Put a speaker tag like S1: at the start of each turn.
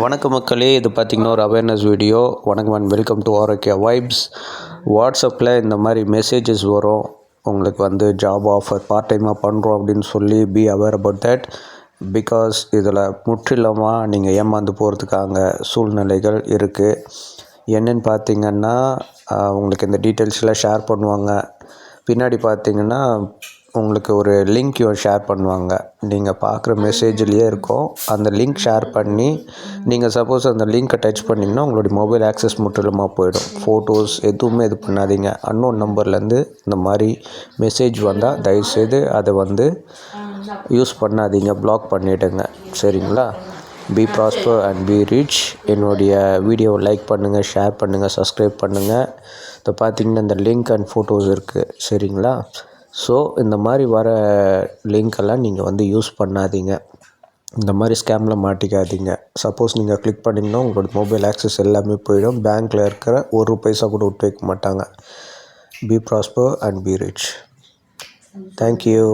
S1: வணக்கம் மக்களே, இது பார்த்திங்கன்னா ஒரு அவேர்னஸ் வீடியோ. வணக்கம் and welcome to Arokya Vibes. வாட்ஸ்அப்பில் இந்த மாதிரி மெசேஜஸ் வரும், உங்களுக்கு வந்து ஜாப் ஆஃபர் பார்ட் டைமாக பண்ணுறோம் அப்படின்னு சொல்லி be aware about that. Because இதில் முற்றிலுமாக நீங்கள் ஏமாந்து போகிறதுக்காக சூழ்நிலைகள் இருக்குது. என்னென்னு பார்த்திங்கன்னா, உங்களுக்கு இந்த டீட்டெயில்ஸ்லாம் ஷேர் பண்ணுவாங்க. பின்னாடி பார்த்திங்கன்னா உங்களுக்கு ஒரு லிங்க் ஷேர் பண்ணுவாங்க. நீங்கள் பார்க்குற மெசேஜ்லேயே இருக்கும். அந்த லிங்க் ஷேர் பண்ணி நீங்கள் சப்போஸ் அந்த லிங்க்கை டச் பண்ணிங்கன்னா உங்களுடைய மொபைல் ஆக்சஸ் முற்றிலுமாக போயிடும். ஃபோட்டோஸ் எதுவுமே இது பண்ணாதீங்க. அன்னோன் நம்பர்லேருந்து இந்த மாதிரி மெசேஜ் வந்தால் தயவுசெய்து அதை வந்து யூஸ் பண்ணாதீங்க, பிளாக் பண்ணிவிடுங்க. சரிங்களா? Be prosper and be rich. என்னுடைய வீடியோவை லைக் பண்ணுங்கள், ஷேர் பண்ணுங்கள், சப்ஸ்கிரைப் பண்ணுங்கள். இப்போ பார்த்திங்கன்னா இந்த லிங்க் அண்ட் ஃபோட்டோஸ் இருக்குது. சரிங்களா? ஸோ இந்த மாதிரி வர லிங்க்கெல்லாம் நீங்கள் வந்து யூஸ் பண்ணாதீங்க. இந்த மாதிரி ஸ்கேமில் மாட்டிக்காதீங்க. சப்போஸ் நீங்கள் கிளிக் பண்ணிங்கன்னா உங்களோட மொபைல் ஆக்சஸ் எல்லாமே போயிடும். பேங்க்கில் இருக்கிற ஒரு பைசா கூட விட்டு வைக்க மாட்டாங்க. Be prosper and be rich. Thank you.